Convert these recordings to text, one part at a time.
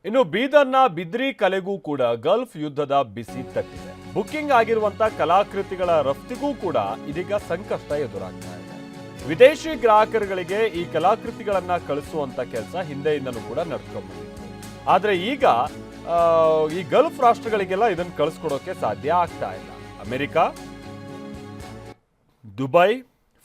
ಇನ್ನು ಬೀದರ್ನ ಬಿದ್ರಿ ಕಲೆಗೂ ಕೂಡ ಗಲ್ಫ್ ಯುದ್ಧದ ಬಿಸಿ ತಟ್ಟಿದೆ. ಬುಕ್ಕಿಂಗ್ ಆಗಿರುವಂತ ಕಲಾಕೃತಿಗಳ ರಫ್ತಿಗೂ ಕೂಡ ಇದೀಗ ಸಂಕಷ್ಟ ಎದುರಾಗ್ತಾ ಇದೆ. ವಿದೇಶಿ ಗ್ರಾಹಕರುಗಳಿಗೆ ಈ ಕಲಾಕೃತಿಗಳನ್ನ ಕಳಿಸುವಂತ ಕೆಲಸ ಹಿಂದೆಯಿಂದಲೂ ಕೂಡ ನಡ್ಕೊಂಡ್ಬಂದಿತ್ತು. ಆದ್ರೆ ಈಗ ಈ ಗಲ್ಫ್ ರಾಷ್ಟ್ರಗಳಿಗೆಲ್ಲ ಇದನ್ನು ಕಳಿಸ್ಕೊಡೋಕೆ ಸಾಧ್ಯ ಆಗ್ತಾ ಇಲ್ಲ. ಅಮೆರಿಕ, ದುಬೈ,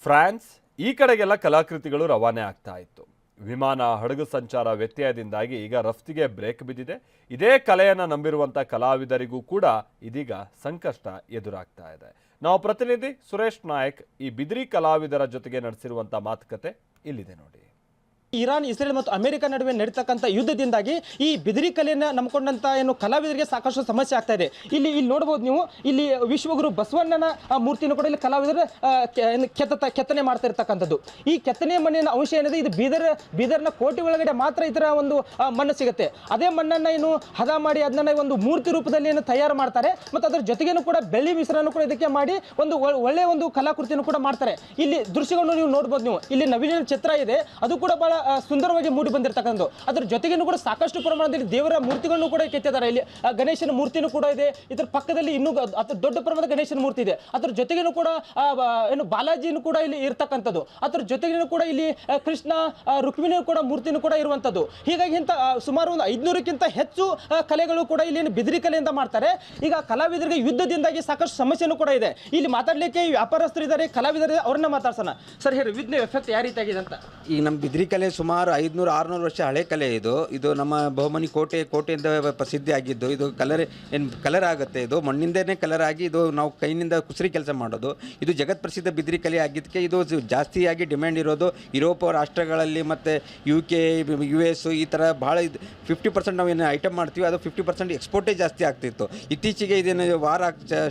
ಫ್ರಾನ್ಸ್ ಈ ಕಡೆಗೆಲ್ಲ ಕಲಾಕೃತಿಗಳು ರವಾನೆ ಆಗ್ತಾ ಇತ್ತು. ವಿಮಾನ, ಹಡಗು ಸಂಚಾರ ವ್ಯತ್ಯಯದಿಂದಾಗಿ ಈಗ ರಫ್ತಿಗೆ ಬ್ರೇಕ್ ಬಿದ್ದಿದೆ. ಇದೇ ಕಲೆಯನ್ನು ನಂಬಿರುವಂಥ ಕಲಾವಿದರಿಗೂ ಕೂಡ ಇದೀಗ ಸಂಕಷ್ಟ ಎದುರಾಗ್ತಾ ಇದೆ. ನಾವು ಪ್ರತಿನಿಧಿ ಸುರೇಶ್ ನಾಯಕ್ ಈ ಬಿದ್ರಿ ಕಲಾವಿದರ ಜೊತೆಗೆ ನಡೆಸಿರುವಂಥ ಮಾತುಕತೆ ಇಲ್ಲಿದೆ ನೋಡಿ. ಇರಾನ್, ಇಸ್ರೇಲ್ ಮತ್ತು ಅಮೆರಿಕ ನಡುವೆ ನಡೀತಕ್ಕಂಥ ಯುದ್ಧದಿಂದಾಗಿ ಈ ಬಿದಿರಿ ಕಲೆಯನ್ನು ನಂಬಿಕೊಂಡಂತ ಕಲಾವಿದರಿಗೆ ಸಾಕಷ್ಟು ಸಮಸ್ಯೆ ಆಗ್ತಾ ಇದೆ. ಇಲ್ಲಿ ನೋಡಬಹುದು ನೀವು, ಇಲ್ಲಿ ವಿಶ್ವಗುರು ಬಸವಣ್ಣನ ಮೂರ್ತಿಯನ್ನು ಕೂಡ ಇಲ್ಲಿ ಕಲಾವಿದರು ಕೆತ್ತನೆ ಮಾಡ್ತಾ ಇರ್ತಕ್ಕಂಥದ್ದು. ಈ ಕೆತ್ತನೆ ಮಣ್ಣಿನ ಅಂಶ ಏನಿದೆ, ಇದು ಬೀದರ್ನ ಕೋಟೆ ಒಳಗಡೆ ಮಾತ್ರ ಇದರ ಒಂದು ಮಣ್ಣು ಸಿಗುತ್ತೆ. ಅದೇ ಮಣ್ಣನ್ನು ಏನು ಹದ ಮಾಡಿ ಅದನ್ನ ಒಂದು ಮೂರ್ತಿ ರೂಪದಲ್ಲಿ ಏನು ತಯಾರು ಮಾಡ್ತಾರೆ. ಮತ್ತು ಅದರ ಜೊತೆಗೇನು ಕೂಡ ಬೆಳ್ಳಿ ಮಿಶ್ರಣ ಕೂಡ ಇದಕ್ಕೆ ಮಾಡಿ ಒಂದು ಒಳ್ಳೆಯ ಒಂದು ಕಲಾಕೃತಿಯನ್ನು ಕೂಡ ಮಾಡ್ತಾರೆ. ಇಲ್ಲಿ ದೃಶ್ಯಗಳನ್ನು ನೀವು ನೋಡ್ಬೋದು. ನೀವು ಇಲ್ಲಿ ನವೀನ ಚಿತ್ರ ಇದೆ, ಅದು ಕೂಡ ಬಹಳ ಸುಂದರವಾಗಿ ಮೂಡಿ ಬಂದಿರತಕ್ಕಂಥದ್ದು. ಅದರ ಜೊತೆಗೇನು ಕೂಡ ಸಾಕಷ್ಟು ಪ್ರಮಾಣದಲ್ಲಿ ದೇವರ ಮೂರ್ತಿಗಳನ್ನು ಕೂಡ ಕೆತ್ತಿದ್ದಾರೆ. ಇಲ್ಲಿ ಗಣೇಶನ ಮೂರ್ತಿನೂ ಕೂಡ ಇದೆ. ಇದರ ಪಕ್ಕದಲ್ಲಿ ಇನ್ನೂ ದೊಡ್ಡ ಪ್ರಮಾಣದ ಗಣೇಶನ ಮೂರ್ತಿ ಇದೆ. ಅದರ ಜೊತೆಗೇನು ಕೂಡ ಬಾಲಾಜಿನೂ ಕೂಡ ಇಲ್ಲಿ ಇರ್ತಕ್ಕಂಥದ್ದು. ಅದರ ಜೊತೆಗೇನು ಕೂಡ ಇಲ್ಲಿ ಕೃಷ್ಣ, ರುಕ್ಮಿಣಿ ಕೂಡ ಮೂರ್ತಿನೂ ಕೂಡ ಇರುವಂಥದ್ದು. ಹೀಗಾಗಿ ಇಂಥ ಸುಮಾರು ಒಂದು 500ಕ್ಕಿಂತ ಹೆಚ್ಚು ಕಲೆಗಳು ಕೂಡ ಇಲ್ಲಿ ಬಿದಿರಿ ಕಲೆಯಿಂದ ಮಾಡ್ತಾರೆ. ಈಗ ಕಲಾವಿದರಿಗೆ ಯುದ್ಧದಿಂದಾಗಿ ಸಾಕಷ್ಟು ಸಮಸ್ಯೆನೂ ಕೂಡ ಇದೆ. ಇಲ್ಲಿ ಮಾತಾಡಲಿಕ್ಕೆ ವ್ಯಾಪಾರಸ್ಥರು ಇದ್ದಾರೆ, ಕಲಾವಿದರು, ಅವ್ರನ್ನ ಮಾತಾಡ್ಸೋಣ. ಸರ್ ಹೇಳಿ, ಯುದ್ಧ ಎಫೆಕ್ಟ್ ಯಾವ ರೀತಿಯಾಗಿದೆ ಅಂತ? ಈಗ ನಮ್ಮ ಬಿದಿರಿ ಕಲೆ ಸುಮಾರು 500-600 ವರ್ಷ ಹಳೆ ಕಲೆ. ಇದು ನಮ್ಮ ಬಹುಮನಿ ಕೋಟೆಯಿಂದ ಪ್ರಸಿದ್ಧಿ ಆಗಿದ್ದು. ಇದು ಕಲರ್ ಆಗುತ್ತೆ. ಇದು ಮಣ್ಣಿಂದನೇ ಕಲರ್ ಆಗಿ ಇದು ನಾವು ಕೈನಿಂದ ಕುಸರಿ ಕೆಲಸ ಮಾಡೋದು. ಇದು ಜಗತ್ ಪ್ರಸಿದ್ಧ ಬಿದಿರಿ ಕಲೆ ಆಗಿದ್ದಕ್ಕೆ ಇದು ಜಾಸ್ತಿಯಾಗಿ ಡಿಮ್ಯಾಂಡ್ ಇರೋದು ಯುರೋಪ್ ರಾಷ್ಟ್ರಗಳಲ್ಲಿ ಮತ್ತು UK, US ಈ ಥರ ಭಾಳ 50% ನಾವು ಏನು ಐಟಮ್ ಮಾಡ್ತೀವಿ ಅದು 50% ಎಕ್ಸ್ಪೋರ್ಟೇ ಜಾಸ್ತಿ ಆಗ್ತಿತ್ತು. ಇತ್ತೀಚೆಗೆ ಇದೇನು ವಾರ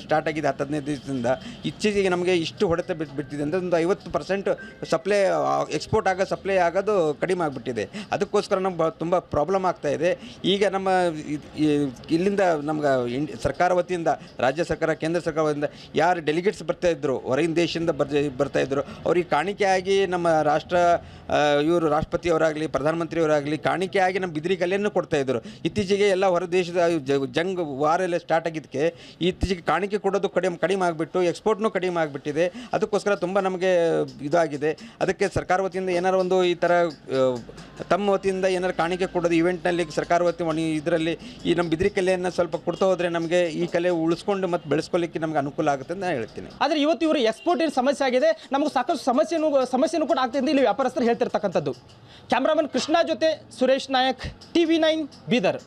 ಸ್ಟಾರ್ಟ್ ಆಗಿದೆ 10-15 ದಿವಸದಿಂದ. ಇತ್ತೀಚೆಗೆ ನಮಗೆ ಇಷ್ಟು ಹೊಡೆತ ಬಿಟ್ಟಿದೆ ಅಂದರೆ ಒಂದು 50% ಸಪ್ಲೈ ಎಕ್ಸ್ಪೋರ್ಟ್ ಸಪ್ಲೈ ಆಗೋದು ಕಡಿಮೆ ಆಗಿಬಿಟ್ಟಿದೆ. ಅದಕ್ಕೋಸ್ಕರ ನಮ್ಗೆ ತುಂಬ ಪ್ರಾಬ್ಲಮ್ ಆಗ್ತಾ ಇದೆ. ಈಗ ನಮ್ಮ ಇಲ್ಲಿಂದ ನಮ್ಗೆ ಸರ್ಕಾರ ವತಿಯಿಂದ, ರಾಜ್ಯ ಸರ್ಕಾರ, ಕೇಂದ್ರ ಸರ್ಕಾರ ವತಿಯಿಂದ ಯಾರು ಡೆಲಿಗೇಟ್ಸ್ ಬರ್ತಾಯಿದ್ರು, ಹೊರಗಿನ ದೇಶದಿಂದ ಬರ್ತಾಯಿದ್ರು, ಅವ್ರಿಗೆ ಕಾಣಿಕೆಯಾಗಿ ನಮ್ಮ ಇವರು ರಾಷ್ಟ್ರಪತಿಯವರಾಗಲಿ ಪ್ರಧಾನಮಂತ್ರಿಯವರಾಗಲಿ ಕಾಣಿಕೆಯಾಗಿ ನಮ್ಮ ಬಿದಿರಿ ಕಲೆಯನ್ನು ಕೊಡ್ತಾಯಿದ್ರು. ಇತ್ತೀಚೆಗೆ ಎಲ್ಲ ಹೊರ ದೇಶದ ವಾರ ಎಲ್ಲ ಸ್ಟಾರ್ಟ್ ಆಗಿದ್ದಕ್ಕೆ ಇತ್ತೀಚೆಗೆ ಕಾಣಿಕೆ ಕೊಡೋದು ಕಡಿಮೆ ಆಗಿಬಿಟ್ಟು ಎಕ್ಸ್ಪೋರ್ಟ್ನೂ ಕಡಿಮೆ ಆಗಿಬಿಟ್ಟಿದೆ. ಅದಕ್ಕೋಸ್ಕರ ತುಂಬ ನಮಗೆ ಇದಾಗಿದೆ. ಅದಕ್ಕೆ ಸರ್ಕಾರ ವತಿಯಿಂದ ಏನಾರು ಒಂದು ಈ ಥರ ತಮ್ಮ ವತಿಯಿಂದ ಏನಾರು ಕಾಣಿಕೆ ಕೊಡೋದು ಇವೆಂಟ್ನಲ್ಲಿ ಸರ್ಕಾರ ವತಿ ಇದರಲ್ಲಿ ಈ ನಮ್ಮ ಬಿದಿರಿ ಕಲೆಯನ್ನು ಸ್ವಲ್ಪ ಕೊಡ್ತಾ ಹೋದರೆ ನಮಗೆ ಈ ಕಲೆ ಉಳಿಸ್ಕೊಂಡು ಮತ್ತು ಬೆಳೆಸ್ಕೊಳ್ಳಿಕ್ಕೆ ನಮಗೆ ಅನುಕೂಲ ಆಗುತ್ತೆ ಅಂತ ನಾನು ಹೇಳ್ತೀನಿ. ಆದರೆ ಇವತ್ತು ಇವರು ಎಕ್ಸ್ಪೋರ್ಟ್ ಏನು ಸಮಸ್ಯೆ ಆಗಿದೆ, ನಮಗೆ ಸಾಕಷ್ಟು ಸಮಸ್ಯೆನೂ ಕೂಡ ಆಗ್ತಿದೆ ಇಲ್ಲಿ ವ್ಯಾಪಾರಸ್ಥರು ಹೇಳ್ತಿರ್ತಕ್ಕಂಥದ್ದು. ಕ್ಯಾಮ್ರಾಮನ್ ಕೃಷ್ಣ ಜೊತೆ ಸುರೇಶ್ ನಾಯಕ್, TV9 ಬೀದರ್.